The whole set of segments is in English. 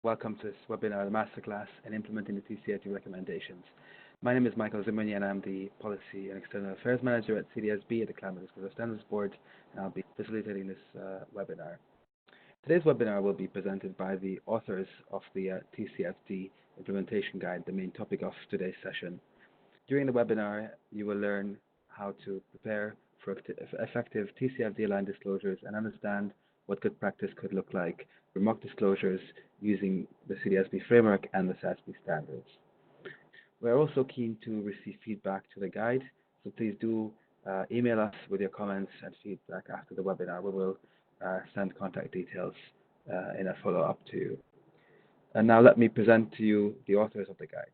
Welcome to this webinar, the Masterclass in Implementing the TCFD Recommendations. My name is Michael Zimmerman and I'm the Policy and External Affairs Manager at CDSB at the Climate Disclosure Standards Board, and I'll be facilitating this webinar. Today's webinar will be presented by the authors of the TCFD Implementation Guide, the main topic of today's session. During the webinar, you will learn how to prepare for effective TCFD-aligned disclosures and understand what good practice could look like for mock disclosures using the CDSB framework and the SASB standards. We're also keen to receive feedback to the guide, so please do email us with your comments and feedback after the webinar. We will send contact details in a follow-up to you. And now let me present to you the authors of the guide.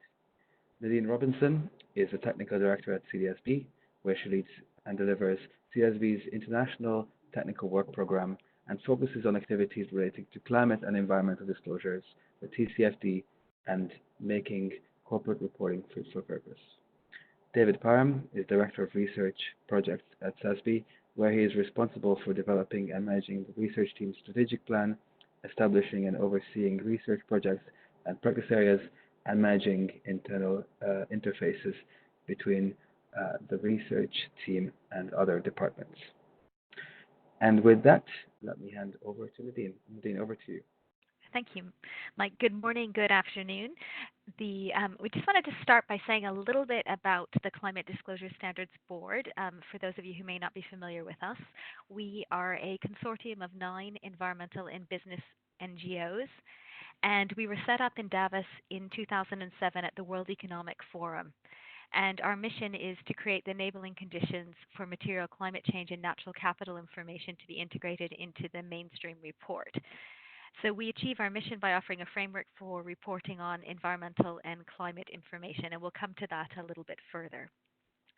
Nadine Robinson is the Technical Director at CDSB, where she leads and delivers CDSB's International Technical Work Program and focuses on activities related to climate and environmental disclosures, the TCFD, and making corporate reporting fit for purpose. David Parham is Director of Research Projects at SASB, where he is responsible for developing and managing the research team's strategic plan, establishing and overseeing research projects and practice areas, and managing internal interfaces between the research team and other departments. And with that, let me hand over to Nadine. Nadine, over to you. Thank you, Mike. Good morning, good afternoon. We just wanted to start by saying a little bit about the Climate Disclosure Standards Board. For those of you who may not be familiar with us, we are a consortium of 9 environmental and business NGOs, and we were set up in Davos in 2007 at the World Economic Forum. And our mission is to create the enabling conditions for material climate change and natural capital information to be integrated into the mainstream report. So we achieve our mission by offering a framework for reporting on environmental and climate information, and we'll come to that a little bit further.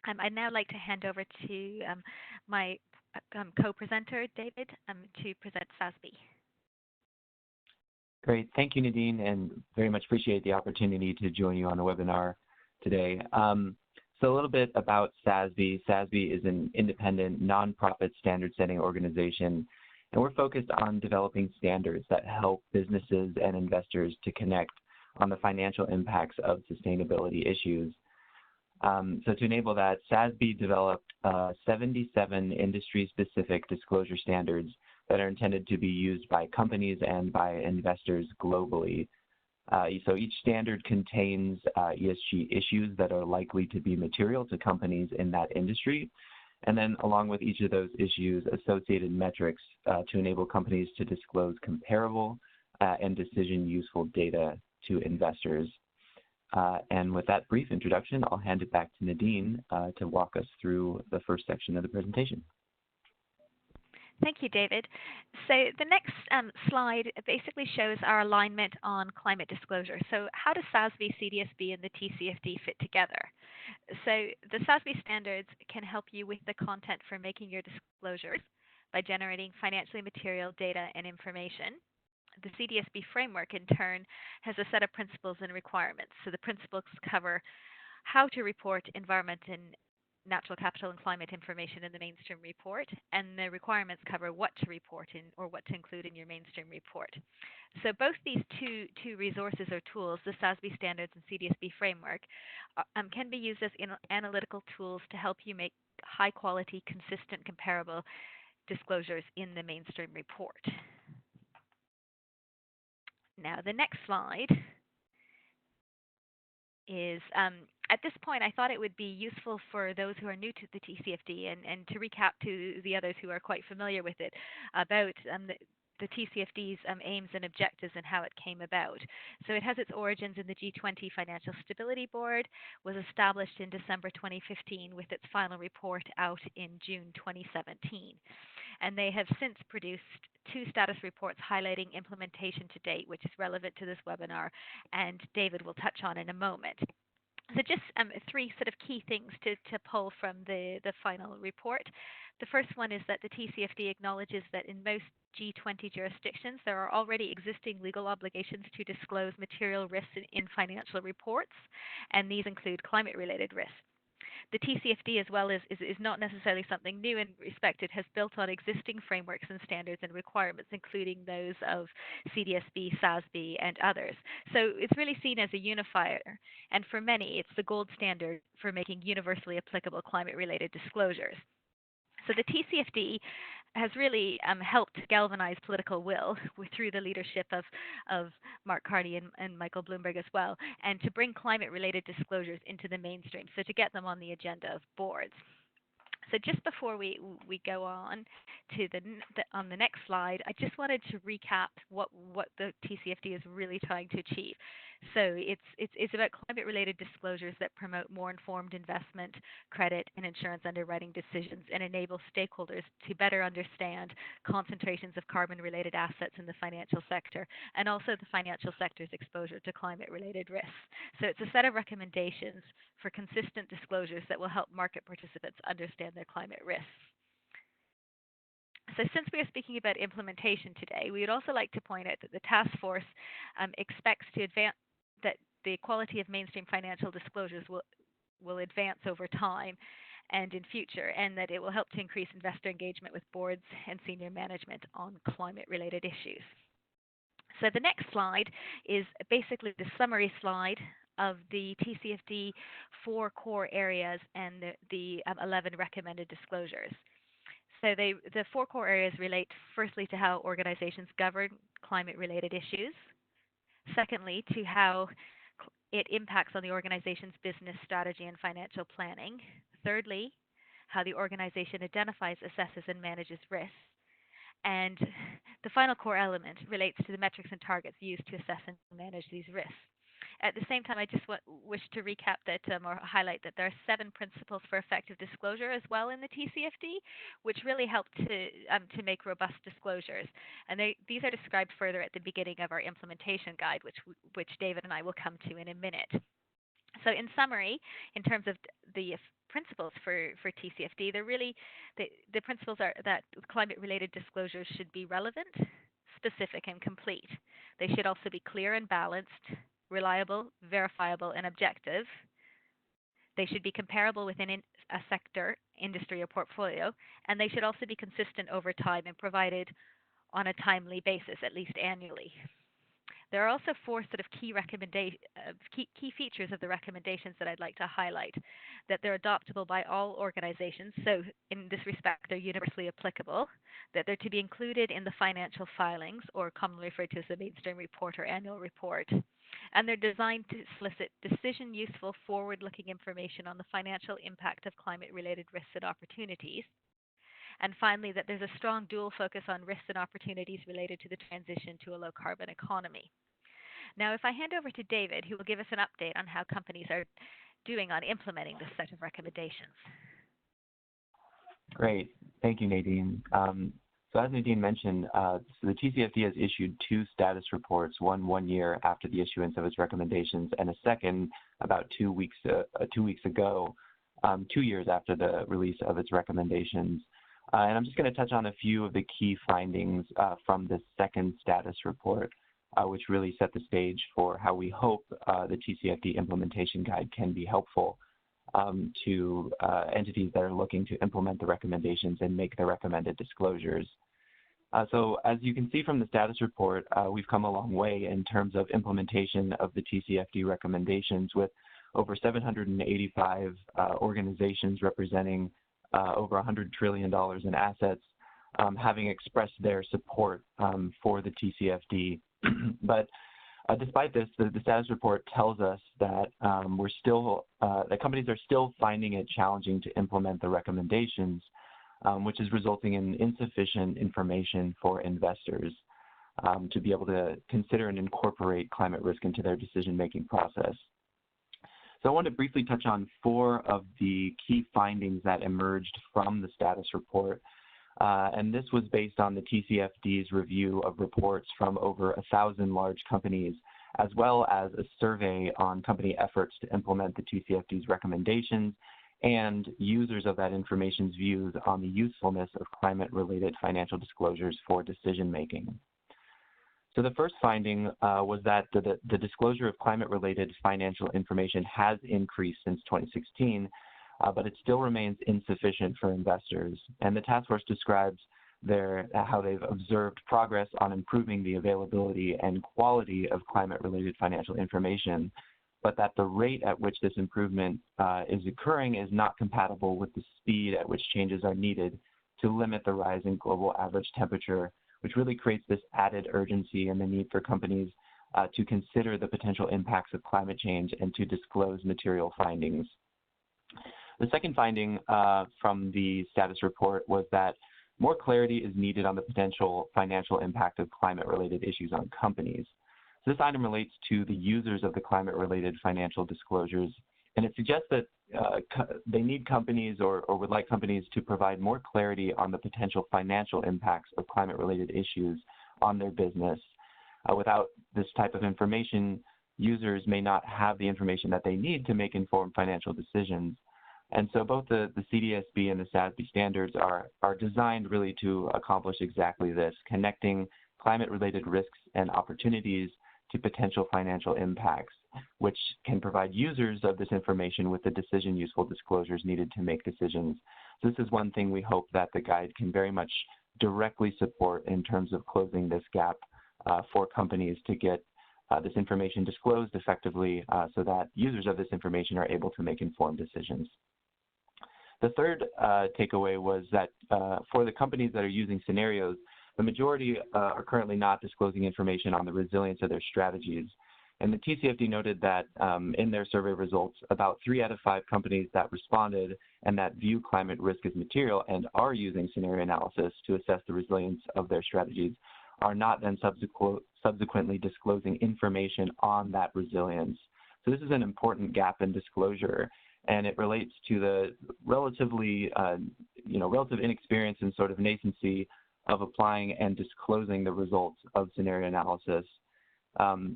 I'd now like to hand over to my co-presenter, David, to present SASB. Great. Thank you, Nadine, and very much appreciate the opportunity to join you on the webinar today. So a little bit about SASB. SASB is an independent, nonprofit standard-setting organization, and we're focused on developing standards that help businesses and investors to connect on the financial impacts of sustainability issues. So to enable that, SASB developed 77 industry-specific disclosure standards that are intended to be used by companies and by investors globally. So each standard contains ESG issues that are likely to be material to companies in that industry, and then along with each of those issues, associated metrics to enable companies to disclose comparable and decision-useful data to investors. And with that brief introduction, I'll hand it back to Nadine to walk us through the first section of the presentation. Thank you, David. So the next slide basically shows our alignment on climate disclosure. So how does SASB, CDSB, and the TCFD fit together? So the SASB standards can help you with the content for making your disclosures by generating financially material data and information. The CDSB framework, in turn, has a set of principles and requirements. So the principles cover how to report environment and natural capital and climate information in the mainstream report, and the requirements cover what to report in or what to include in your mainstream report. So both these two resources or tools, the SASB standards and CDSB framework, can be used as analytical tools to help you make high quality, consistent, comparable disclosures in the mainstream report. Now the next slide is at this point, I thought it would be useful for those who are new to the TCFD and to recap to the others who are quite familiar with it about the TCFD's aims and objectives and how it came about. So it has its origins in the G20 Financial Stability Board, was established in December 2015 with its final report out in June 2017. And they have since produced 2 status reports highlighting implementation to date, which is relevant to this webinar, and David will touch on in a moment. So just 3 sort of key things to pull from the final report. The first one is that the TCFD acknowledges that in most G20 jurisdictions, there are already existing legal obligations to disclose material risks in financial reports, and these include climate-related risks. The TCFD as well is not necessarily something new in respect. It has built on existing frameworks and standards and requirements, including those of CDSB, SASB, and others. So it's really seen as a unifier, and for many, it's the gold standard for making universally applicable climate-related disclosures. So the TCFD has really helped galvanize political will through the leadership of Mark Carney and Michael Bloomberg as well, and to bring climate-related disclosures into the mainstream, so to get them on the agenda of boards. So just before we go on to on the next slide, I just wanted to recap what the TCFD is really trying to achieve. So it's about climate-related disclosures that promote more informed investment, credit, and insurance underwriting decisions, and enable stakeholders to better understand concentrations of carbon-related assets in the financial sector, and also the financial sector's exposure to climate-related risks. So it's a set of recommendations for consistent disclosures that will help market participants understand their climate risks. So since we are speaking about implementation today, we would also like to point out that the task force expects to advance that the quality of mainstream financial disclosures will advance over time and in future, and that it will help to increase investor engagement with boards and senior management on climate-related issues. So the next slide is basically the summary slide of the TCFD 4 core areas and the 11 recommended disclosures. So the 4 core areas relate firstly to how organizations govern climate-related issues. Secondly, to how it impacts on the organization's business strategy and financial planning. Thirdly, how the organization identifies, assesses, and manages risks. And the final core element relates to the metrics and targets used to assess and manage these risks. At the same time, I just wish to recap that or highlight that there are 7 principles for effective disclosure as well in the TCFD, which really help to make robust disclosures. And these are described further at the beginning of our implementation guide, which David and I will come to in a minute. So in summary, in terms of the principles for TCFD, they're really the principles are that climate-related disclosures should be relevant, specific, and complete. They should also be clear and balanced, reliable, verifiable, and objective. They should be comparable within a sector, industry, or portfolio, and they should also be consistent over time and provided on a timely basis, at least annually. There are also 4 sort of key features of the recommendations that I'd like to highlight. That they're adoptable by all organizations, so in this respect, they're universally applicable. That they're to be included in the financial filings, or commonly referred to as the mainstream report or annual report. And they're designed to solicit decision-useful, forward-looking information on the financial impact of climate-related risks and opportunities. And finally, that there's a strong dual focus on risks and opportunities related to the transition to a low-carbon economy. Now, if I hand over to David, who will give us an update on how companies are doing on implementing this set of recommendations. Great. Thank you, Nadine. So as Nadine mentioned, so the TCFD has issued 2 status reports, one year after the issuance of its recommendations, and a second about 2 weeks ago, 2 years after the release of its recommendations. And I'm just going to touch on a few of the key findings from this second status report, which really set the stage for how we hope the TCFD implementation guide can be helpful to entities that are looking to implement the recommendations and make the recommended disclosures. So as you can see from the status report, we've come a long way in terms of implementation of the TCFD recommendations, with over 785 organizations representing over $100 trillion in assets having expressed their support for the TCFD. But despite this, the status report tells us that that companies are still finding it challenging to implement the recommendations, which is resulting in insufficient information for investors to be able to consider and incorporate climate risk into their decision-making process. So I want to briefly touch on 4 of the key findings that emerged from the status report. And this was based on the TCFD's review of reports from over 1,000 large companies, as well as a survey on company efforts to implement the TCFD's recommendations and users of that information's views on the usefulness of climate-related financial disclosures for decision-making. So the first finding was that the disclosure of climate-related financial information has increased since 2016, but it still remains insufficient for investors. And the task force describes how they've observed progress on improving the availability and quality of climate-related financial information, but that the rate at which this improvement is occurring is not compatible with the speed at which changes are needed to limit the rise in global average temperature, which really creates this added urgency and the need for companies to consider the potential impacts of climate change and to disclose material findings. The second finding from the status report was that more clarity is needed on the potential financial impact of climate-related issues on companies. So this item relates to the users of the climate-related financial disclosures, and it suggests that they need companies or would like companies to provide more clarity on the potential financial impacts of climate-related issues on their business. Without this type of information, users may not have the information that they need to make informed financial decisions. And so both the CDSB and the SASB standards are designed really to accomplish exactly this, connecting climate-related risks and opportunities to potential financial impacts, which can provide users of this information with the decision-useful disclosures needed to make decisions. So this is one thing we hope that the guide can very much directly support in terms of closing this gap for companies to get this information disclosed effectively so that users of this information are able to make informed decisions. The third takeaway was that for the companies that are using scenarios, the majority are currently not disclosing information on the resilience of their strategies. And the TCFD noted that in their survey results, about 3 out of 5 companies that responded and that view climate risk as material and are using scenario analysis to assess the resilience of their strategies are not then subsequently disclosing information on that resilience. So this is an important gap in disclosure, and it relates to the relative inexperience and sort of nascency of applying and disclosing the results of scenario analysis.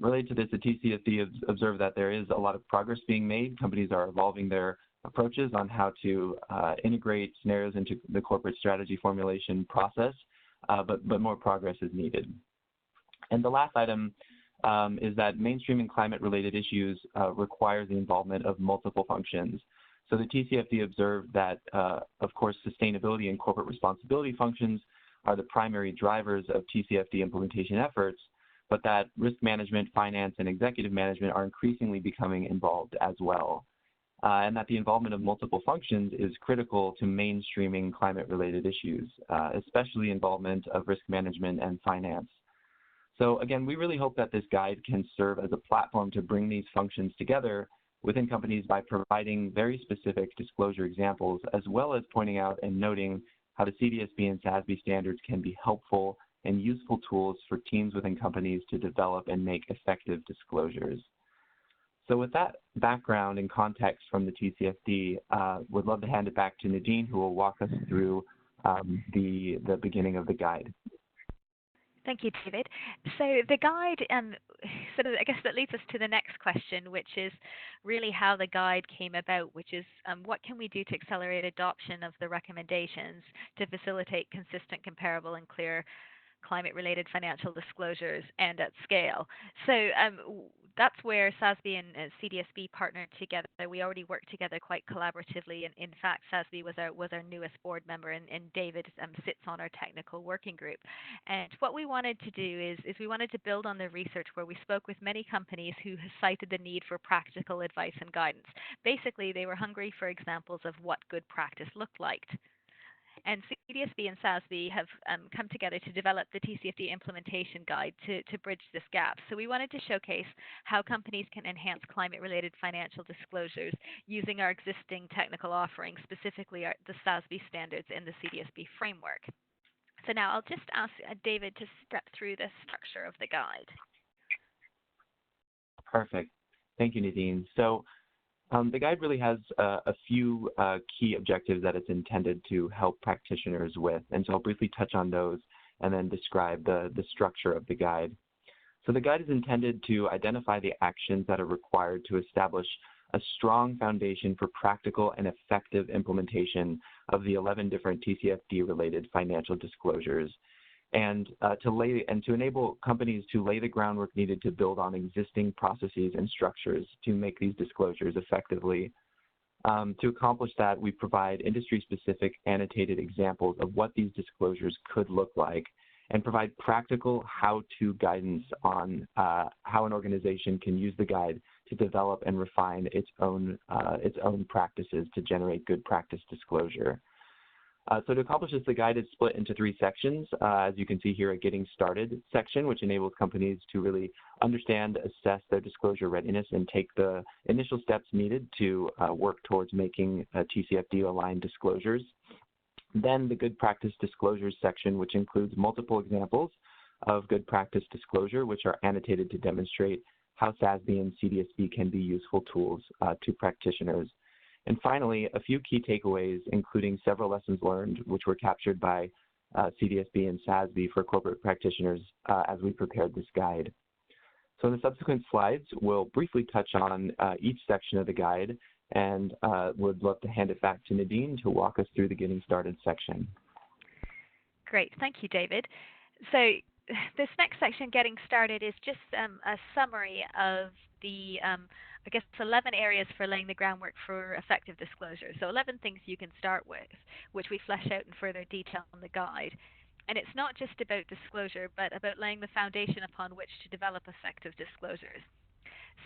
Related to this, the TCFD observed that there is a lot of progress being made. Companies are evolving their approaches on how to integrate scenarios into the corporate strategy formulation process, but more progress is needed. And the last item is that mainstreaming climate-related issues requires the involvement of multiple functions. So the TCFD observed that, of course, sustainability and corporate responsibility functions are the primary drivers of TCFD implementation efforts, but that risk management, finance, and executive management are increasingly becoming involved as well. And that the involvement of multiple functions is critical to mainstreaming climate-related issues, especially involvement of risk management and finance. So again, we really hope that this guide can serve as a platform to bring these functions together within companies by providing very specific disclosure examples, as well as pointing out and noting how the CDSB and SASB standards can be helpful and useful tools for teams within companies to develop and make effective disclosures. So with that background and context from the TCFD, would love to hand it back to Nadine, who will walk us through the beginning of the guide. Thank you, David. So the guide, I guess that leads us to the next question, which is really how the guide came about, which is what can we do to accelerate adoption of the recommendations to facilitate consistent, comparable, and clear climate-related financial disclosures and at scale. So that's where SASB and CDSB partnered together. We already worked together quite collaboratively, and in fact, SASB was our newest board member, and David sits on our technical working group. And what we wanted to do is we wanted to build on the research where we spoke with many companies who cited the need for practical advice and guidance. Basically, they were hungry for examples of what good practice looked like. And CDSB and SASB have come together to develop the TCFD implementation guide to bridge this gap. So we wanted to showcase how companies can enhance climate-related financial disclosures using our existing technical offerings, specifically the SASB standards in the CDSB framework. So now I'll just ask David to step through the structure of the guide. Perfect. Thank you, Nadine. So the guide really has a few key objectives that it's intended to help practitioners with, and so I'll briefly touch on those and then describe the structure of the guide. So the guide is intended to identify the actions that are required to establish a strong foundation for practical and effective implementation of the 11 different TCFD-related financial disclosures, and to enable companies to lay the groundwork needed to build on existing processes and structures to make these disclosures effectively. To accomplish that, we provide industry-specific annotated examples of what these disclosures could look like and provide practical how-to guidance on how an organization can use the guide to develop and refine its own practices to generate good practice disclosure. So to accomplish this, the guide is split into 3 sections. As you can see here, a Getting Started section, which enables companies to really understand, assess their disclosure readiness, and take the initial steps needed to work towards making TCFD-aligned disclosures. Then the Good Practice Disclosures section, which includes multiple examples of good practice disclosure, which are annotated to demonstrate how SASB and CDSB can be useful tools to practitioners. And finally, a few key takeaways, including several lessons learned, which were captured by CDSB and SASB for corporate practitioners as we prepared this guide. So in the subsequent slides, we'll briefly touch on each section of the guide, and would love to hand it back to Nadine to walk us through the Getting Started section. Great, thank you, David. So this next section, Getting Started, is just a summary of the I guess it's 11 areas for laying the groundwork for effective disclosure. So 11 things you can start with, which we flesh out in further detail in the guide. And it's not just about disclosure, but about laying the foundation upon which to develop effective disclosures.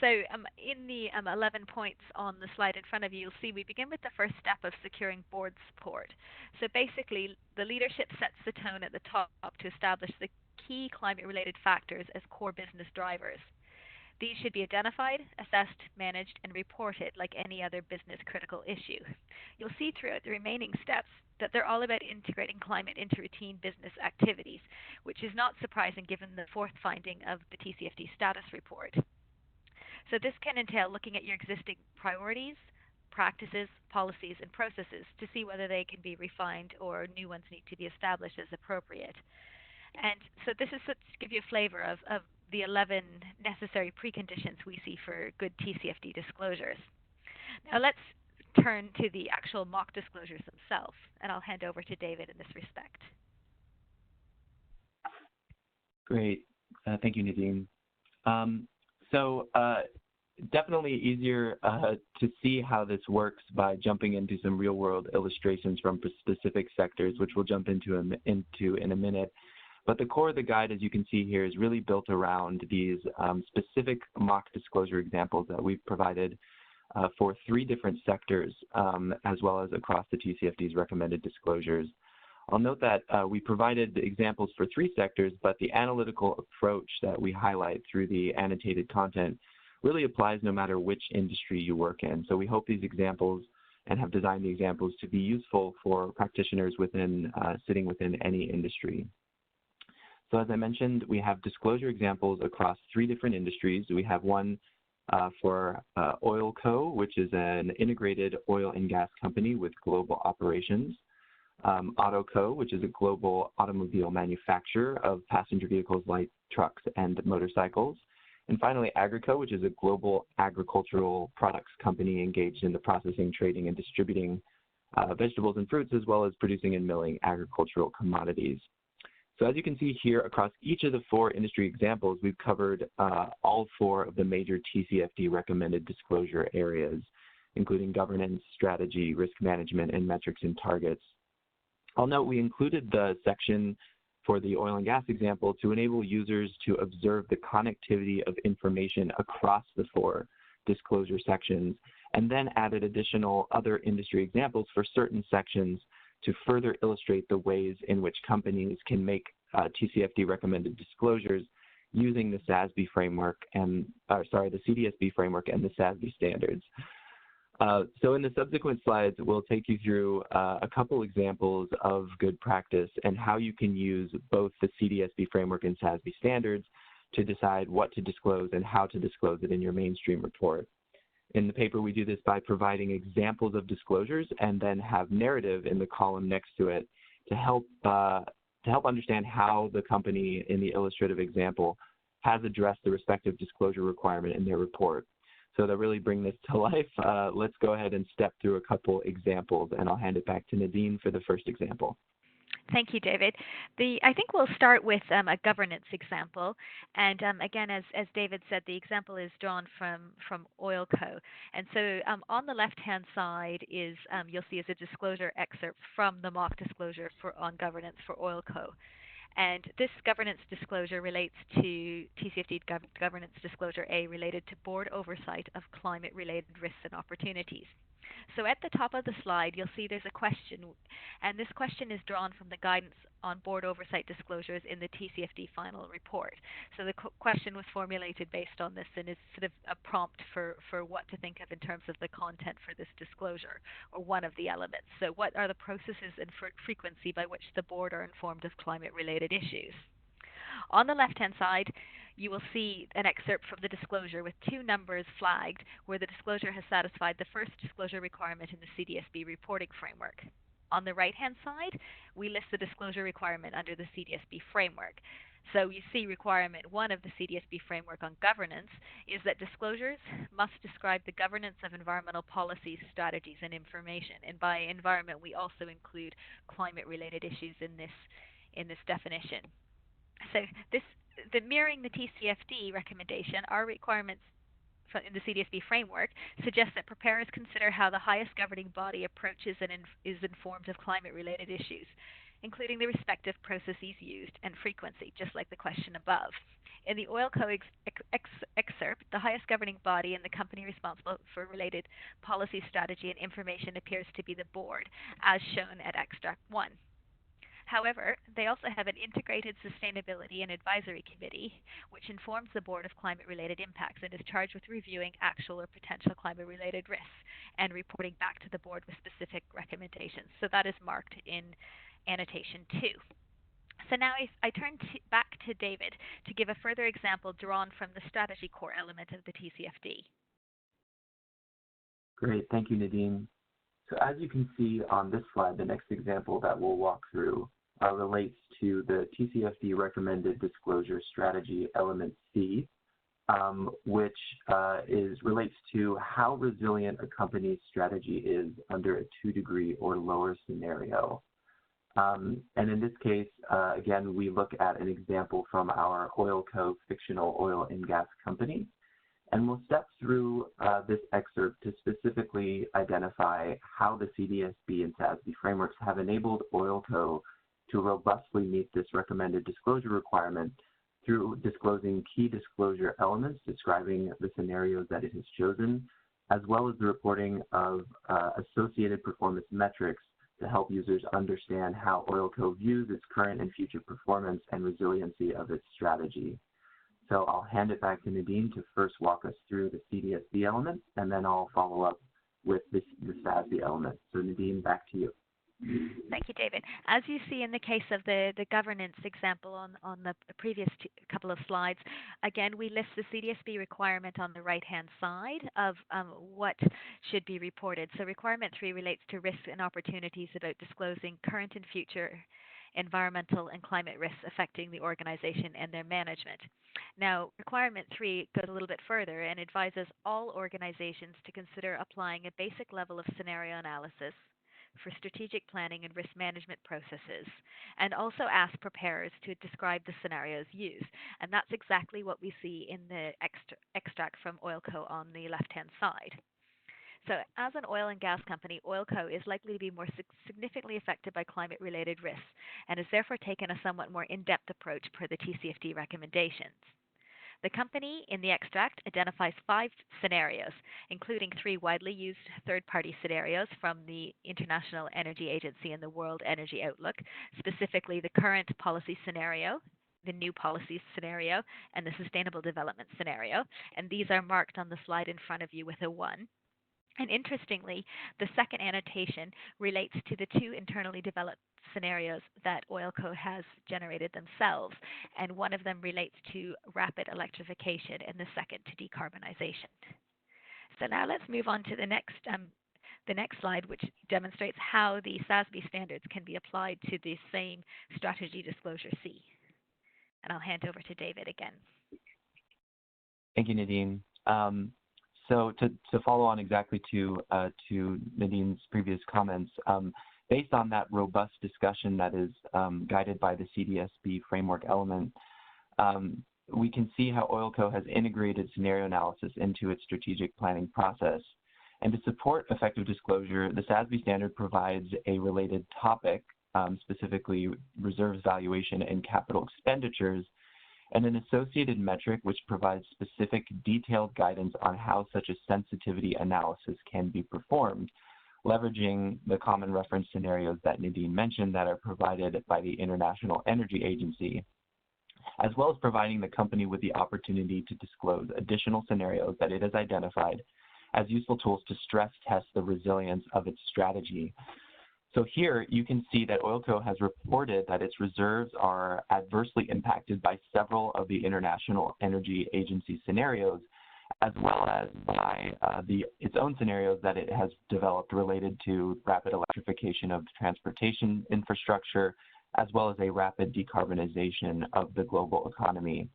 So in the 11 points on the slide in front of you, you'll see we begin with the first step of securing board support. So basically, the leadership sets the tone at the top to establish the key climate-related factors as core business drivers. These should be identified, assessed, managed, and reported like any other business critical issue. You'll see throughout the remaining steps that they're all about integrating climate into routine business activities, which is not surprising given the fourth finding of the TCFD status report. So this can entail looking at your existing priorities, practices, policies, and processes to see whether they can be refined or new ones need to be established as appropriate. And so this is to give you a flavor of the 11 necessary preconditions we see for good TCFD disclosures. Now let's turn to the actual mock disclosures themselves, and I'll hand over to David in this respect. Great. Thank you, Nadine. Definitely easier to see how this works by jumping into some real-world illustrations from specific sectors, which we'll jump into in a minute. But the core of the guide, as you can see here, is really built around these specific mock disclosure examples that we've provided for 3 different sectors, as well as across the TCFD's recommended disclosures. I'll note that we provided the examples for 3 sectors, but the analytical approach that we highlight through the annotated content really applies no matter which industry you work in. So we hope these examples and have designed the examples to be useful for practitioners sitting within any industry. So as I mentioned, we have disclosure examples across 3 different industries. We have one for Oil Co., which is an integrated oil and gas company with global operations. Auto Co., which is a global automobile manufacturer of passenger vehicles like trucks and motorcycles. And finally, Agrico, which is a global agricultural products company engaged in the processing, trading, and distributing vegetables and fruits, as well as producing and milling agricultural commodities. So as you can see here, across each of the 4 industry examples, we've covered all 4 of the major TCFD recommended disclosure areas, including governance, strategy, risk management, and metrics and targets. I'll note we included the section for the oil and gas example to enable users to observe the connectivity of information across the 4 disclosure sections, and then added additional other industry examples for certain sections to further illustrate the ways in which companies can make TCFD recommended disclosures using the SASB framework and, the CDSB framework and the SASB standards. So in the subsequent slides, we'll take you through a couple examples of good practice and how you can use both the CDSB framework and SASB standards to decide what to disclose and how to disclose it in your mainstream report. In the paper, we do this by providing examples of disclosures and then have narrative in the column next to it to help understand how the company in the illustrative example has addressed the respective disclosure requirement in their report. So to really bring this to life, let's go ahead and step through a couple examples, and I'll hand it back to Nadine for the first example. Thank you, David. I think we'll start with a governance example. And again, as David said, the example is drawn from Oilco. And so on the left-hand side is you'll see is a disclosure excerpt from the mock disclosure on governance for Oilco. And this governance disclosure relates to TCFD governance disclosure A related to board oversight of climate-related risks and opportunities. So at the top of the slide, you'll see there's a question, and this question is drawn from the guidance on board oversight disclosures in the TCFD final report. So the question was formulated based on this and is sort of a prompt for what to think of in terms of the content for this disclosure, or one of the elements. So what are the processes and frequency by which the board are informed of climate-related issues? On the left-hand side, you will see an excerpt from the disclosure with two numbers flagged where the disclosure has satisfied the first disclosure requirement in the CDSB reporting framework. On the right-hand side, we list the disclosure requirement under the CDSB framework. So you see requirement 1 of the CDSB framework on governance is that disclosures must describe the governance of environmental policies, strategies, and information. And by environment, we also include climate-related issues in this definition. So the mirroring the TCFD recommendation, our requirements in the CDSB framework suggest that preparers consider how the highest governing body approaches and is informed of climate-related issues, including the respective processes used and frequency, just like the question above. In the Oilco excerpt, the highest governing body and the company responsible for related policy, strategy, and information appears to be the board, as shown at extract 1. However, they also have an integrated sustainability and advisory committee, which informs the board of climate-related impacts and is charged with reviewing actual or potential climate-related risks and reporting back to the board with specific recommendations. So that is marked in annotation 2. So now I turn back to David to give a further example drawn from the strategy core element of the TCFD. Great, thank you, Nadine. So as you can see on this slide, the next example that we'll walk through relates to the TCFD recommended disclosure strategy element C, which relates to how resilient a company's strategy is under a 2-degree or lower scenario. And in this case, again, we look at an example from our Oilco fictional oil and gas company. And we'll step through this excerpt to specifically identify how the CDSB and SASB frameworks have enabled Oilco to robustly meet this recommended disclosure requirement through disclosing key disclosure elements describing the scenarios that it has chosen, as well as the reporting of associated performance metrics to help users understand how Oilco views its current and future performance and resiliency of its strategy. So I'll hand it back to Nadine to first walk us through the CDSB elements, and then I'll follow up with the SASB element. So Nadine, back to you. Thank you, David. As you see in the case of the governance example on the previous couple of slides, again, we list the CDSB requirement on the right-hand side of what should be reported. So requirement 3 relates to risks and opportunities about disclosing current and future environmental and climate risks affecting the organization and their management. Now, requirement 3 goes a little bit further and advises all organizations to consider applying a basic level of scenario analysis for strategic planning and risk management processes, and also ask preparers to describe the scenarios used. And that's exactly what we see in the extract from Oilco on the left-hand side. So as an oil and gas company, Oilco is likely to be more significantly affected by climate-related risks and has therefore taken a somewhat more in-depth approach per the TCFD recommendations. The company in the extract identifies 5 scenarios, including 3 widely used third-party scenarios from the International Energy Agency and the World Energy Outlook, specifically the current policy scenario, the new policy scenario, and the sustainable development scenario. And these are marked on the slide in front of you with a 1. And interestingly, the second annotation relates to the 2 internally developed scenarios that Oilco has generated themselves, and one of them relates to rapid electrification and the second to decarbonization. So now let's move on to the next slide, which demonstrates how the SASB standards can be applied to the same strategy disclosure C. And I'll hand over to David again. Thank you, Nadine. So to follow on exactly to Nadine's previous comments, based on that robust discussion that is guided by the CDSB framework element, we can see how OilCo has integrated scenario analysis into its strategic planning process. And to support effective disclosure, the SASB standard provides a related topic, specifically reserves valuation and capital expenditures, and an associated metric which provides specific detailed guidance on how such a sensitivity analysis can be performed, leveraging the common reference scenarios that Nadine mentioned that are provided by the International Energy Agency, as well as providing the company with the opportunity to disclose additional scenarios that it has identified as useful tools to stress test the resilience of its strategy. So here you can see that OilCo has reported that its reserves are adversely impacted by several of the International Energy Agency scenarios, as well as by its own scenarios that it has developed related to rapid electrification of transportation infrastructure, as well as a rapid decarbonization of the global economy.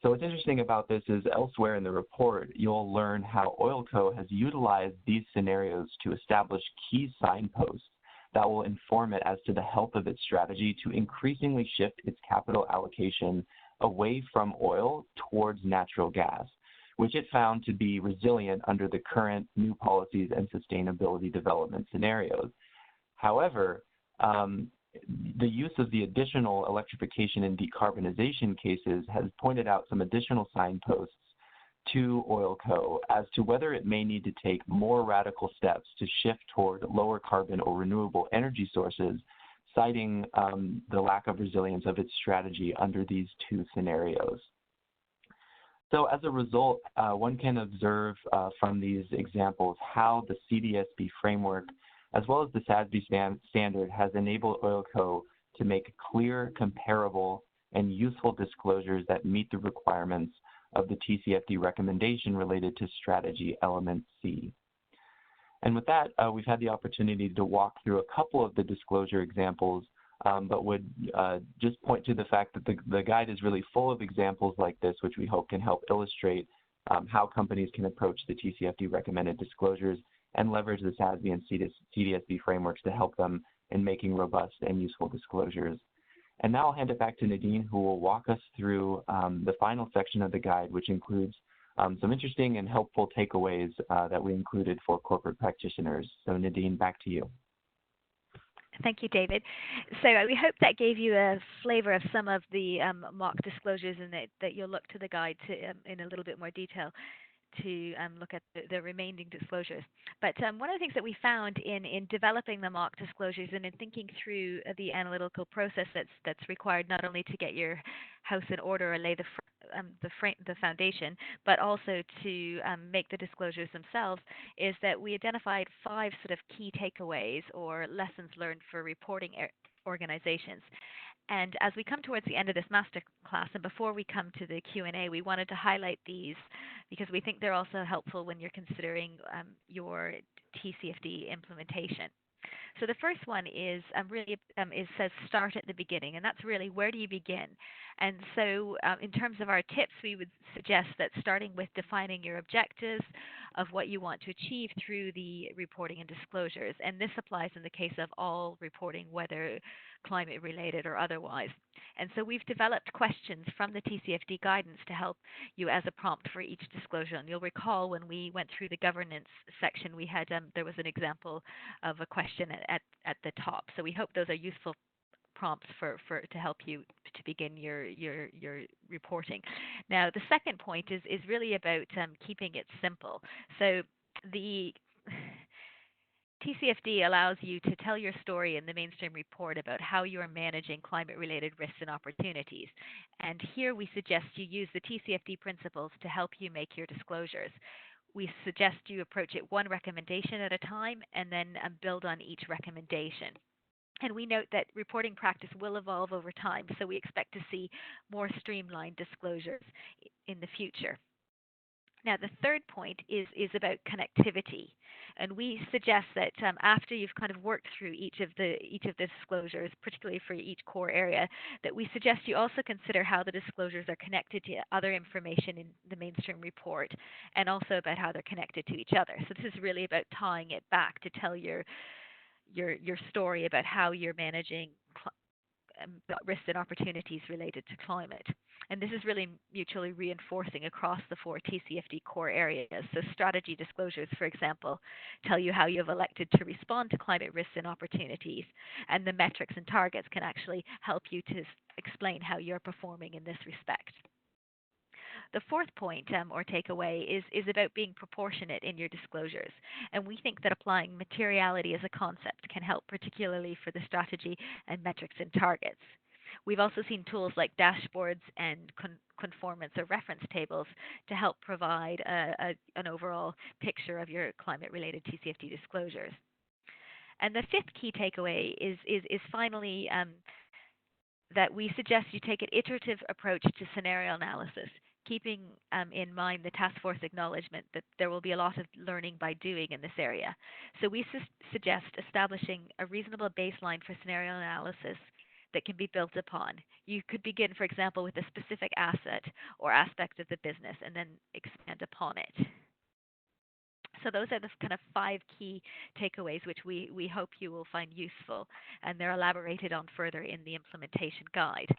So what's interesting about this is elsewhere in the report, you'll learn how OilCo has utilized these scenarios to establish key signposts that will inform it as to the health of its strategy to increasingly shift its capital allocation away from oil towards natural gas, which it found to be resilient under the current new policies and sustainability development scenarios. However, the use of the additional electrification and decarbonization cases has pointed out some additional signposts to OilCo as to whether it may need to take more radical steps to shift toward lower carbon or renewable energy sources, citing the lack of resilience of its strategy under these two scenarios. So as a result, one can observe from these examples how the CDSB framework, as well as the SASB standard, has enabled OilCo to make clear, comparable, and useful disclosures that meet the requirements of the TCFD recommendation related to strategy element C. And with that, we've had the opportunity to walk through a couple of the disclosure examples, but would just point to the fact that the guide is really full of examples like this, which we hope can help illustrate how companies can approach the TCFD recommended disclosures and leverage the SASB and CDSB frameworks to help them in making robust and useful disclosures. And now I'll hand it back to Nadine, who will walk us through the final section of the guide, which includes some interesting and helpful takeaways that we included for corporate practitioners. So Nadine, back to you. Thank you, David. So we hope that gave you a flavor of some of the mock disclosures and that you'll look to the guide to, in a little bit more detail to look at the remaining disclosures. But one of the things that we found in developing the mock disclosures and in thinking through the analytical process that's required not only to get your house in order or lay the foundation, but also to make the disclosures themselves, is that we identified 5 sort of key takeaways or lessons learned for reporting organizations. And as we come towards the end of this masterclass, and before we come to the Q&A, we wanted to highlight these because we think they're also helpful when you're considering your TCFD implementation. So the first one is it says start at the beginning, and that's really where do you begin? And so in terms of our tips, we would suggest that starting with defining your objectives of what you want to achieve through the reporting and disclosures. And this applies in the case of all reporting, whether climate related or otherwise. And so we've developed questions from the TCFD guidance to help you as a prompt for each disclosure. And you'll recall when we went through the governance section, we had there was an example of a question at the top. So we hope those are useful prompts to help you to begin your reporting. Now, the second point is really about keeping it simple. So the TCFD allows you to tell your story in the mainstream report about how you are managing climate-related risks and opportunities. And here we suggest you use the TCFD principles to help you make your disclosures. We suggest you approach it one recommendation at a time and then build on each recommendation. And we note that reporting practice will evolve over time, so we expect to see more streamlined disclosures in the future. Now, the third point is about connectivity, and we suggest that after you've kind of worked through each of the disclosures, particularly for each core area, that we suggest you also consider how the disclosures are connected to other information in the mainstream report, and also about how they're connected to each other. So this is really about tying it back to tell your your story about how you're managing risks and opportunities related to climate. And this is really mutually reinforcing across the four TCFD core areas. So strategy disclosures, for example, tell you how you have elected to respond to climate risks and opportunities. And the metrics and targets can actually help you to explain how you're performing in this respect. The fourth point or takeaway is about being proportionate in your disclosures. And we think that applying materiality as a concept can help, particularly for the strategy and metrics and targets. We've also seen tools like dashboards and conformance or reference tables to help provide an overall picture of your climate-related TCFD disclosures. And the fifth key takeaway is finally that we suggest you take an iterative approach to scenario analysis, keeping in mind the task force acknowledgement that there will be a lot of learning by doing in this area. So we suggest establishing a reasonable baseline for scenario analysis that can be built upon. You could begin, for example, with a specific asset or aspect of the business and then expand upon it. So those are the kind of 5 key takeaways which we hope you will find useful, and they're elaborated on further in the implementation guide.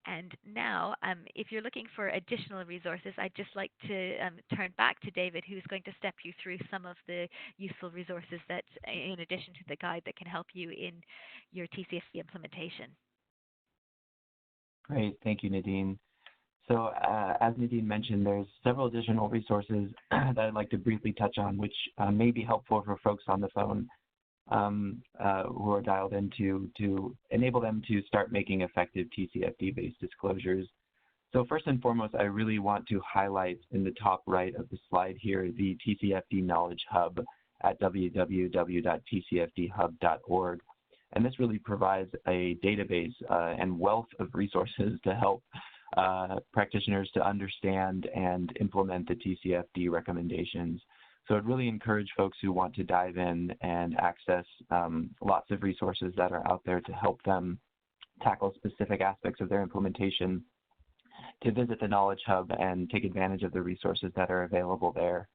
And now, if you're looking for additional resources, I'd just like to turn back to David, who's going to step you through some of the useful resources that, in addition to the guide, that can help you in your TCFD implementation. Great, thank you, Nadine. So as Nadine mentioned, there's several additional resources that I'd like to briefly touch on, which may be helpful for folks on the phone who are dialed in to enable them to start making effective TCFD-based disclosures. So first and foremost, I really want to highlight in the top right of the slide here the TCFD Knowledge Hub at www.tcfdhub.org. And this really provides a database and wealth of resources to help practitioners to understand and implement the TCFD recommendations. So I'd really encourage folks who want to dive in and access lots of resources that are out there to help them tackle specific aspects of their implementation to visit the Knowledge Hub and take advantage of the resources that are available there.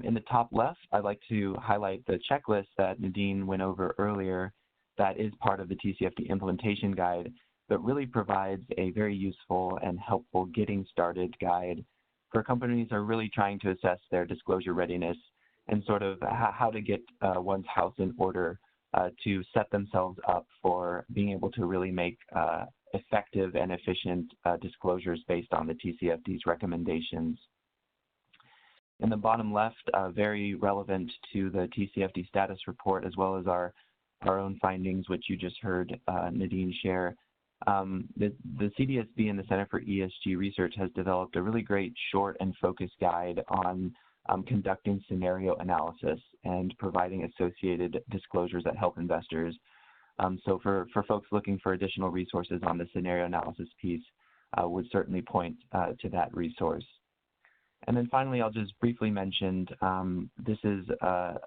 In the top left, I'd like to highlight the checklist that Nadine went over earlier that is part of the TCFD implementation guide, but really provides a very useful and helpful getting started guide for companies who are really trying to assess their disclosure readiness and sort of how to get one's house in order to set themselves up for being able to really make effective and efficient disclosures based on the TCFD's recommendations. In the bottom left, very relevant to the TCFD status report as well as our own findings, which you just heard Nadine share. The CDSB and the Center for ESG Research has developed a really great short and focused guide on conducting scenario analysis and providing associated disclosures that help investors. So for folks looking for additional resources on the scenario analysis piece, would certainly point to that resource. And then finally, I'll just briefly mention this is the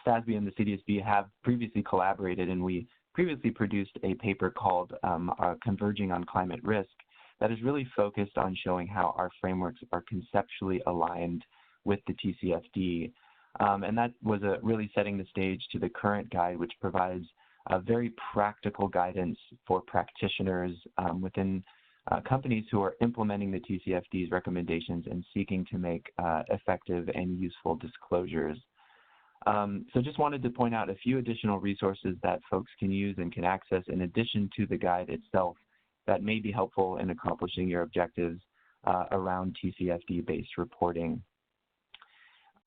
SASB and the CDSB have previously collaborated, and we previously produced a paper called Converging on Climate Risk that is really focused on showing how our frameworks are conceptually aligned with the TCFD. And that was really setting the stage to the current guide, which provides a very practical guidance for practitioners within companies who are implementing the TCFD's recommendations and seeking to make effective and useful disclosures. So just wanted to point out a few additional resources that folks can use and can access in addition to the guide itself that may be helpful in accomplishing your objectives around TCFD-based reporting.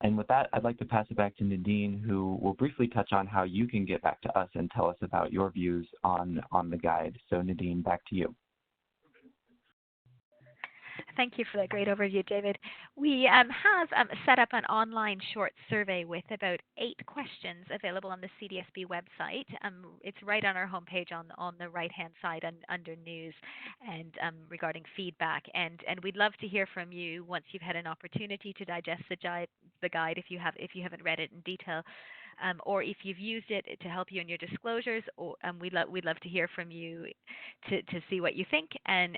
And with that, I'd like to pass it back to Nadine, who will briefly touch on how you can get back to us and tell us about your views on the guide. So Nadine, back to you. Thank you for that great overview, David. We have set up an online short survey with about 8 questions available on the CDSB website. It's right on our homepage on the right-hand side under News and regarding feedback. And we'd love to hear from you once you've had an opportunity to digest the guide if you haven't read it in detail. or if you've used it to help you in your disclosures, or we'd love to hear from you to see what you think, and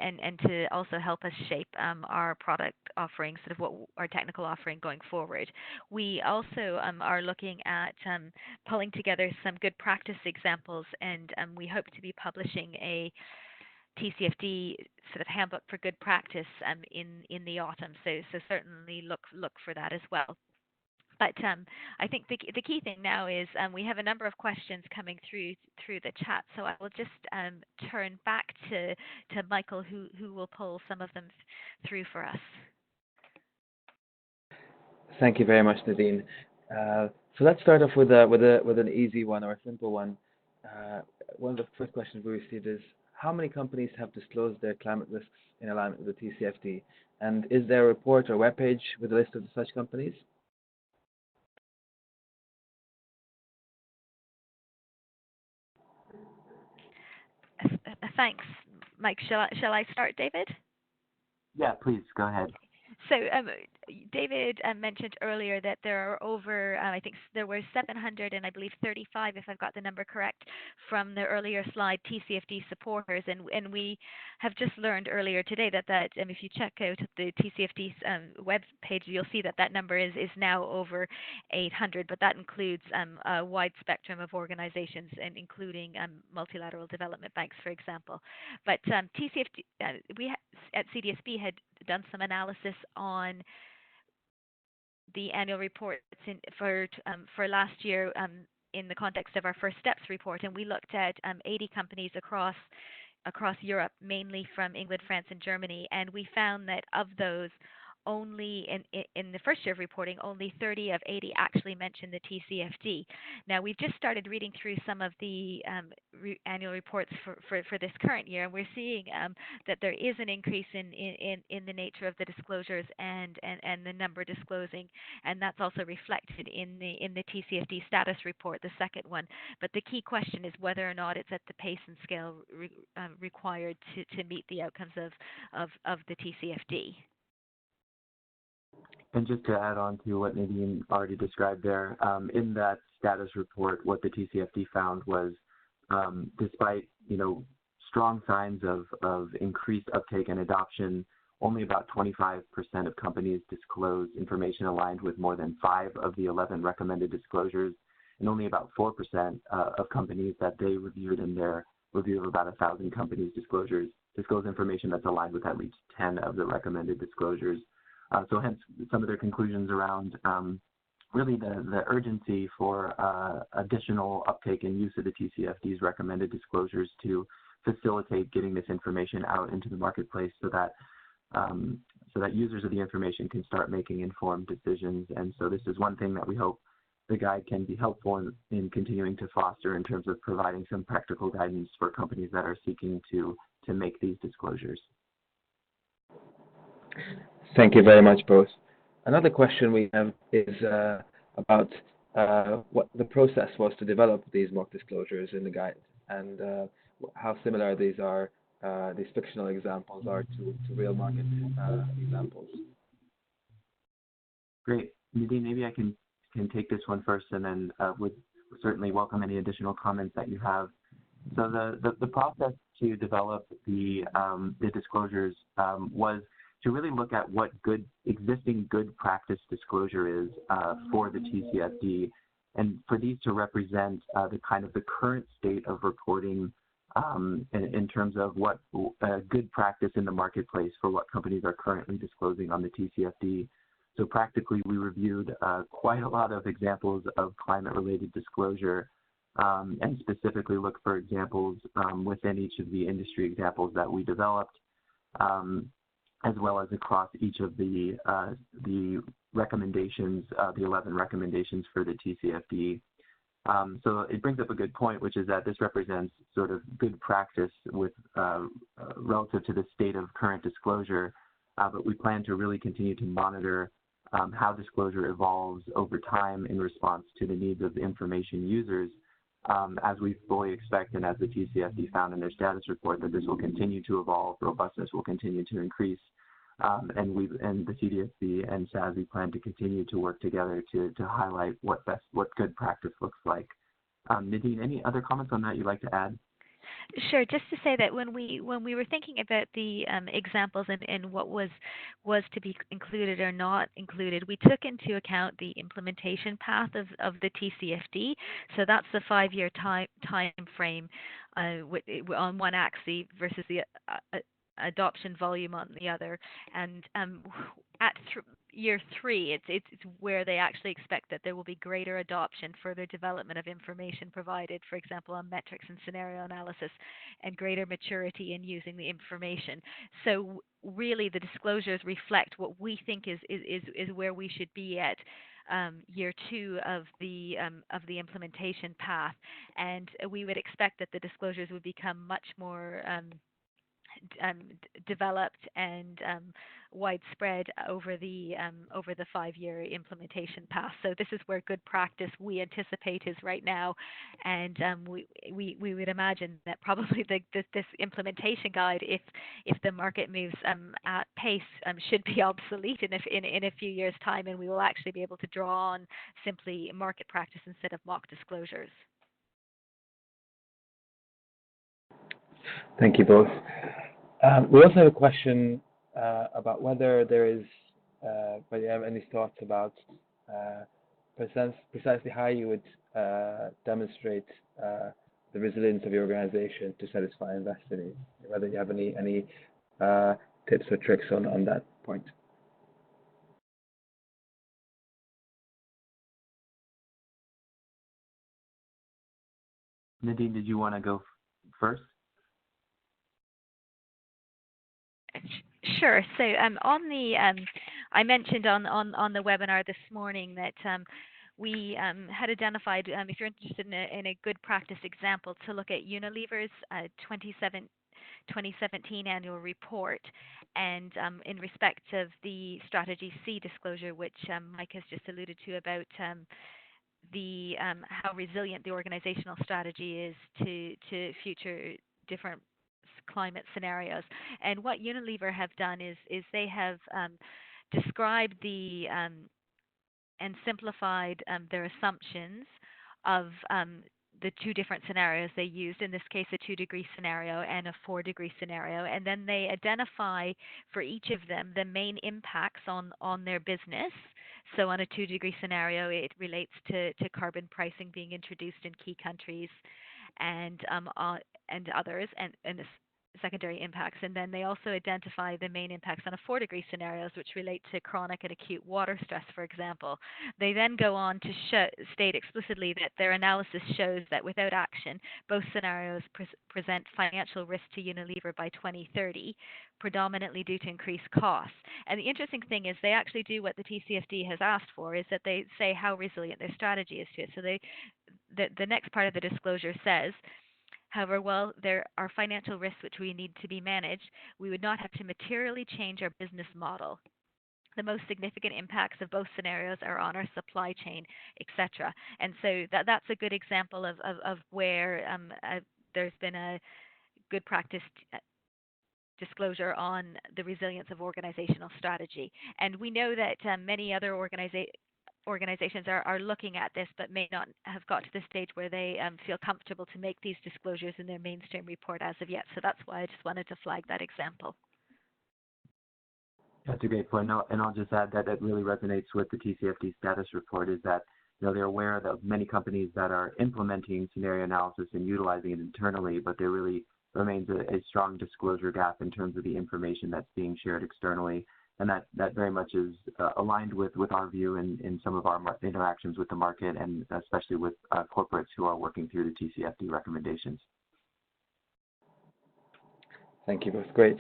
to also help us shape our product offering, sort of what our technical offering going forward. We also are looking at pulling together some good practice examples, and we hope to be publishing a TCFD sort of handbook for good practice in the autumn. So certainly look for that as well. But I think the key thing now is we have a number of questions coming through the chat. So I will just turn back to Michael, who will pull some of them through for us. Thank you very much, Nadine. So let's start off with an easy one or a simple one. One of the first questions we received is, how many companies have disclosed their climate risks in alignment with the TCFD? And is there a report or webpage with a list of such companies? Thanks, Mike. Shall I start, David? Yeah, please go ahead. So David mentioned earlier that there are over, I think there were 700 and I believe 35, if I've got the number correct, from the earlier slide, TCFD supporters. And we have just learned earlier today that if you check out the TCFD web page, you'll see that number is now over 800, but that includes a wide spectrum of organizations, and including multilateral development banks, for example. But TCFD, we at CDSB had done some analysis on the annual reports for last year in the context of our First Steps report, and we looked at 80 companies across Europe, mainly from England, France, and Germany, and we found that of those, only in the first year of reporting, only 30 of 80 actually mentioned the TCFD. Now, we've just started reading through some of the annual reports for this current year, and we're seeing that there is an increase in the nature of the disclosures and the number disclosing, and that's also reflected in the TCFD status report, the second one. But the key question is whether or not it's at the pace and scale required to meet the outcomes of the TCFD. And just to add on to what Nadine already described there, in that status report, what the TCFD found was, despite strong signs of increased uptake and adoption, only about 25% of companies disclose information aligned with more than 5 of the 11 recommended disclosures, and only about 4% of companies that they reviewed in their review of about 1,000 companies disclose information that's aligned with at least 10 of the recommended disclosures. So hence some of their conclusions around really the urgency for additional uptake and use of the TCFD's recommended disclosures to facilitate getting this information out into the marketplace so that users of the information can start making informed decisions. And so this is one thing that we hope the guide can be helpful in continuing to foster in terms of providing some practical guidance for companies that are seeking to make these disclosures. Thank you very much, both. Another question we have is about what the process was to develop these mock disclosures in the guide, and how similar these fictional examples are to real market examples. Great. Nadine, maybe I can take this one first, and then would certainly welcome any additional comments that you have. So the process to develop the disclosures was to really look at what existing good practice disclosure is for the TCFD, and for these to represent the current state of reporting in terms of what good practice in the marketplace for what companies are currently disclosing on the TCFD. So practically, we reviewed quite a lot of examples of climate-related disclosure, and specifically looked for examples within each of the industry examples that we developed, as well as across each of the recommendations, the 11 recommendations for the TCFD. So it brings up a good point, which is that this represents sort of good practice with relative to the state of current disclosure, but we plan to really continue to monitor how disclosure evolves over time in response to the needs of the information users, as we fully expect and as the TCFD found in their status report that this will continue to evolve, robustness will continue to increase. and the CDSB and SASB plan to continue to work together to highlight what good practice looks like. Nadine, any other comments on that you'd like to add? Sure. Just to say that when we were thinking about the examples and what was to be included or not included, we took into account the implementation path of the TCFD. So that's the 5-year time frame on one axis versus the adoption volume on the other, and at year 3, it's where they actually expect that there will be greater adoption, further development of information provided, for example, on metrics and scenario analysis, and greater maturity in using the information. So really, the disclosures reflect what we think is where we should be at year 2 of the implementation path, and we would expect that the disclosures would become much more developed and widespread over the 5-year implementation path. So this is where good practice we anticipate is right now, and we would imagine that probably this implementation guide, if the market moves at pace, should be obsolete in a few years' time, and we will actually be able to draw on simply market practice instead of mock disclosures. Thank you both. We also have a question about whether you have any thoughts about precisely how you would demonstrate the resilience of your organization to satisfy investor needs. Whether you have any tips or tricks on that point. Nadine, did you want to go first? Sure. So I mentioned on the webinar this morning that we had identified, if you're interested in a good practice example, to look at Unilever's 2017 annual report, and in respect of the Strategy C disclosure, which Mike has just alluded to, about how resilient the organizational strategy is to future different climate scenarios. And what Unilever have done is they have described and simplified their assumptions of the 2 different scenarios they used, in this case a 2-degree scenario and a 4-degree scenario, and then they identify for each of them the main impacts on their business. So on a 2-degree scenario, it relates to carbon pricing being introduced in key countries and others, and the secondary impacts. And then they also identify the main impacts on a 4-degree scenarios, which relate to chronic and acute water stress, for example. They then go on to state explicitly that their analysis shows that without action, both scenarios present financial risk to Unilever by 2030, predominantly due to increased costs. And the interesting thing is they actually do what the TCFD has asked for, is that they say how resilient their strategy is to it. So the next part of the disclosure says, however, while there are financial risks which we need to be managed, we would not have to materially change our business model. The most significant impacts of both scenarios are on our supply chain, etc. And so that's a good example of where there's been a good practice disclosure on the resilience of organizational strategy. And we know that many other organizations are looking at this, but may not have got to the stage where they feel comfortable to make these disclosures in their mainstream report as of yet. So that's why I just wanted to flag that example. That's a great point, and I'll just add that it really resonates with the TCFD status report, is that they're aware of many companies that are implementing scenario analysis and utilizing it internally, but there really remains a strong disclosure gap in terms of the information that's being shared externally. And that very much is aligned with our view in some of our interactions with the market, and especially with corporates who are working through the TCFD recommendations. Thank you both. Great.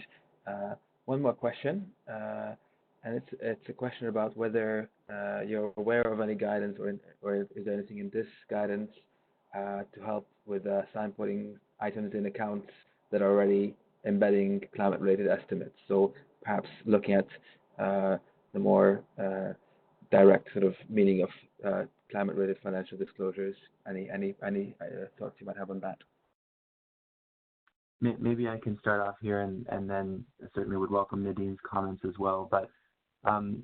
One more question, and it's a question about whether you're aware of any guidance or is there anything in this guidance to help with signposting items in accounts that are already embedding climate-related estimates. So perhaps looking at the more direct sort of meaning of climate-related financial disclosures. Any thoughts you might have on that? Maybe I can start off here, and then certainly would welcome Nadine's comments as well. But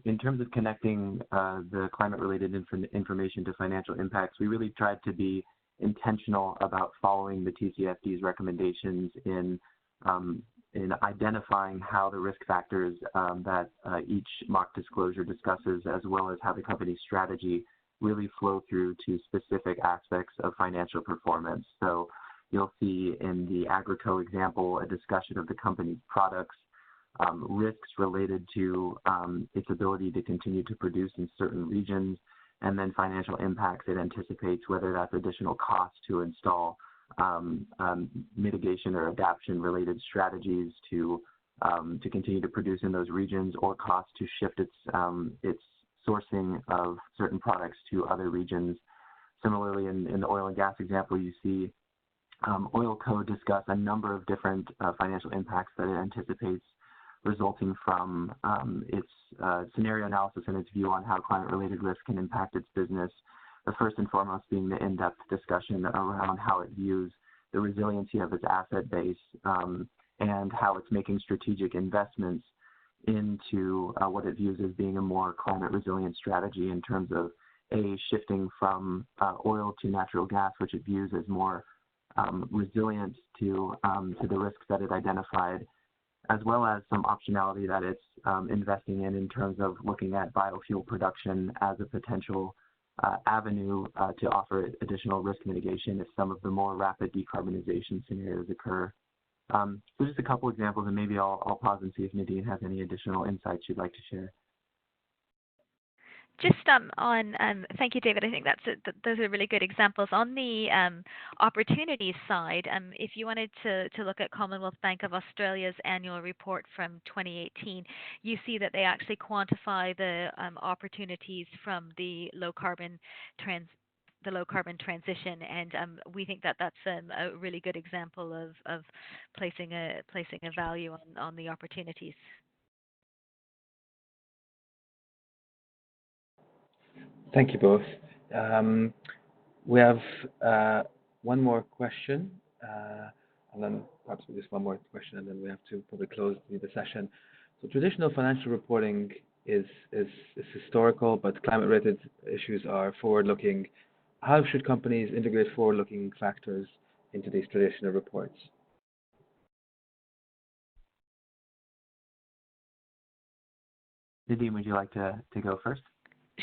in terms of connecting the climate-related information to financial impacts, we really tried to be intentional about following the TCFD's recommendations in identifying how the risk factors that each mock disclosure discusses, as well as how the company's strategy really flow through to specific aspects of financial performance. So you'll see in the Agrico example a discussion of the company's products, risks related to its ability to continue to produce in certain regions, and then financial impacts it anticipates, whether that's additional costs to install mitigation or adaptation-related strategies to continue to produce in those regions, or costs to shift its sourcing of certain products to other regions. Similarly, in the oil and gas example, you see Oil Co. discuss a number of different financial impacts that it anticipates resulting from its scenario analysis and its view on how climate-related risk can impact its business. The first and foremost being the in-depth discussion around how it views the resiliency of its asset base and how it's making strategic investments into what it views as being a more climate-resilient strategy in terms of shifting from oil to natural gas, which it views as more resilient to the risks that it identified, as well as some optionality that it's investing in terms of looking at biofuel production as a potential avenue to offer additional risk mitigation if some of the more rapid decarbonization scenarios occur. So just a couple examples, and maybe I'll pause and see if Nadine has any additional insights you'd like to share. Just thank you, David. I think those are really good examples. On the opportunities side, if you wanted to look at Commonwealth Bank of Australia's annual report from 2018, you see that they actually quantify the opportunities from the low carbon transition, and we think that that's a really good example of placing a value on the opportunities. Thank you both. We have one more question, and then perhaps just one more question, and then we have to probably close the session. So traditional financial reporting is historical, but climate-related issues are forward-looking. How should companies integrate forward-looking factors into these traditional reports? Nadine, would you like to go first?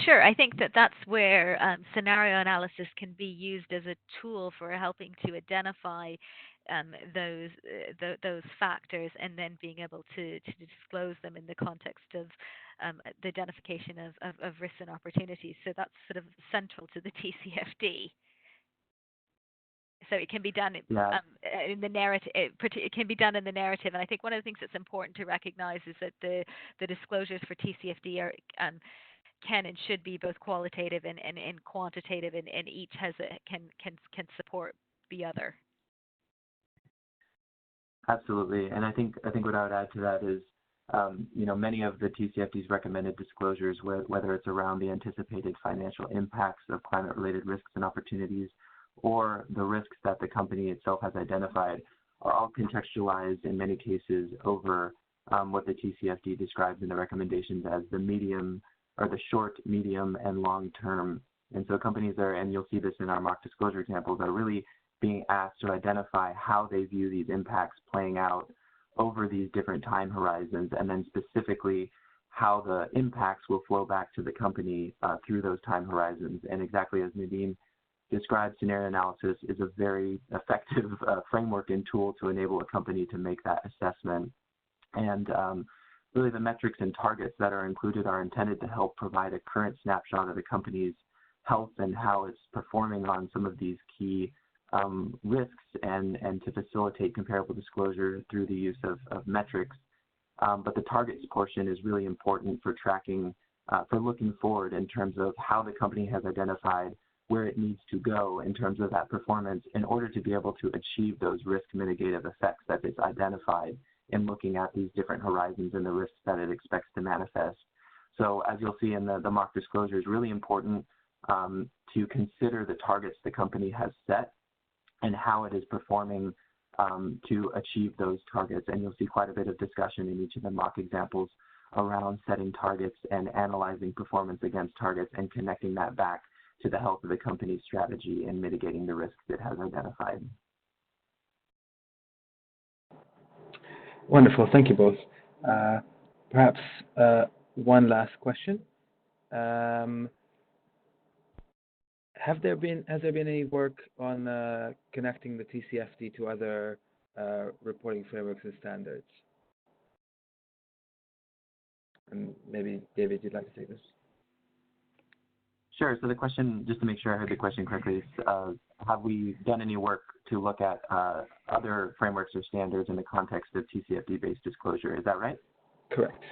Sure. I think that's where scenario analysis can be used as a tool for helping to identify those factors, and then being able to disclose them in the context of the identification of risks and opportunities. So that's sort of central to the TCFD. So it can be done in the narrative. It can be done in the narrative, and I think one of the things that's important to recognize is that the disclosures for TCFD are can and should be both qualitative and quantitative, and each can support the other. Absolutely, and I think what I would add to that is, many of the TCFD's recommended disclosures, whether it's around the anticipated financial impacts of climate-related risks and opportunities, or the risks that the company itself has identified, are all contextualized in many cases over what the TCFD describes in the recommendations as the medium, or the short, medium, and long term. And so companies are, and you'll see this in our mock disclosure examples, are really being asked to identify how they view these impacts playing out over these different time horizons, and then specifically how the impacts will flow back to the company through those time horizons. And exactly as Nadine described, scenario analysis is a very effective framework and tool to enable a company to make that assessment. And really the metrics and targets that are included are intended to help provide a current snapshot of the company's health and how it's performing on some of these key risks, and to facilitate comparable disclosure through the use of metrics. But the targets portion is really important for tracking, for looking forward in terms of how the company has identified where it needs to go in terms of that performance in order to be able to achieve those risk mitigative effects that it's identified in looking at these different horizons and the risks that it expects to manifest. So as you'll see in the mock disclosure, it's really important to consider the targets the company has set and how it is performing to achieve those targets. And you'll see quite a bit of discussion in each of the mock examples around setting targets and analyzing performance against targets and connecting that back to the health of the company's strategy and mitigating the risks it has identified. Wonderful. Thank you both. Perhaps one last question. Has there been any work on connecting the TCFD to other reporting frameworks and standards? And maybe, David, you'd like to take this? Sure. So the question, just to make sure I heard the question correctly, is have we done any work to look at other frameworks or standards in the context of TCFD-based disclosure? Is that right? Correct.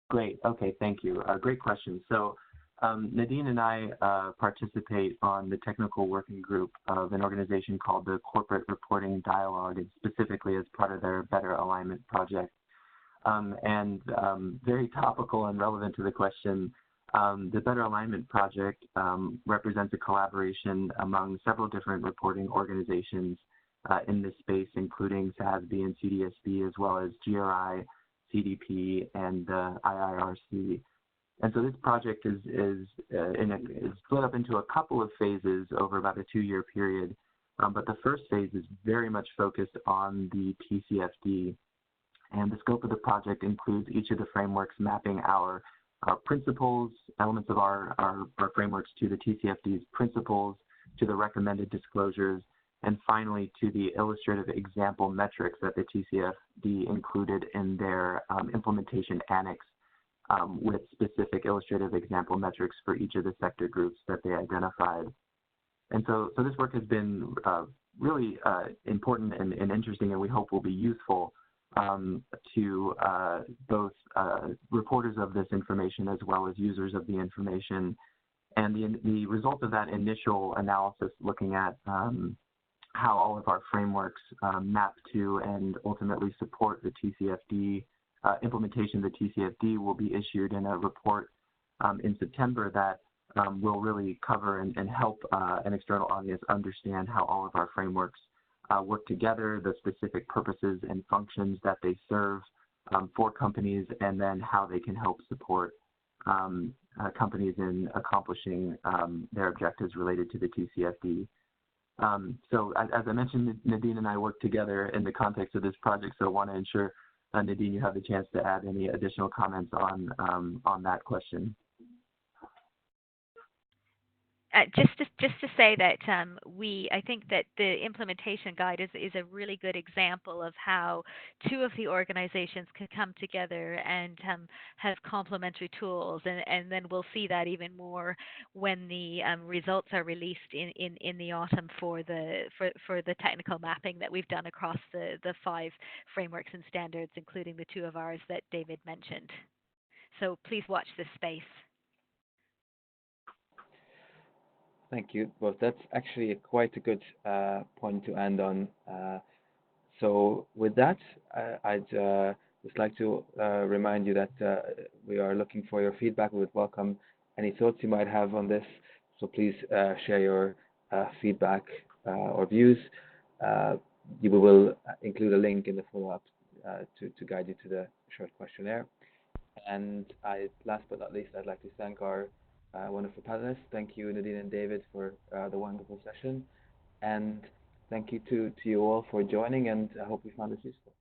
Great. Okay, thank you. Great question. So Nadine and I participate on the technical working group of an organization called the Corporate Reporting Dialogue, and specifically as part of their Better Alignment project. And very topical and relevant to the question, the Better Alignment project represents a collaboration among several different reporting organizations in this space, including SASB and CDSB, as well as GRI, CDP, and IIRC. And so this project is split up into a couple of phases over about a 2-year period. But the first phase is very much focused on the TCFD. And the scope of the project includes each of the frameworks mapping our principles, elements of our frameworks to the TCFD's principles, to the recommended disclosures, and finally to the illustrative example metrics that the TCFD included in their implementation annex with specific illustrative example metrics for each of the sector groups that they identified. And so this work has been really important and interesting, and we hope will be useful to both reporters of this information as well as users of the information. And the result of that initial analysis looking at how all of our frameworks map to and ultimately support the TCFD, implementation of the TCFD will be issued in a report in September that will really cover and help an external audience understand how all of our frameworks work together, the specific purposes and functions that they serve for companies, and then how they can help support companies in accomplishing their objectives related to the TCFD. So as I mentioned, Nadine and I work together in the context of this project, so I want to ensure, Nadine, you have the chance to add any additional comments on that question. Just to say that I think that the implementation guide is a really good example of how two of the organizations can come together and have complementary tools, and then we'll see that even more when the results are released in the autumn for the technical mapping that we've done across the 5 frameworks and standards, including the 2 of ours that David mentioned. So please watch this space. Thank you. Well, that's actually quite a good point to end on. So with that, I'd just like to remind you that we are looking for your feedback. We would welcome any thoughts you might have on this. So please share your feedback or views. We will include a link in the follow-up to guide you to the short questionnaire. And last but not least, I'd like to thank our wonderful panelists. Thank you, Nadine and David, for the wonderful session. And thank you to you all for joining, and I hope you found this useful.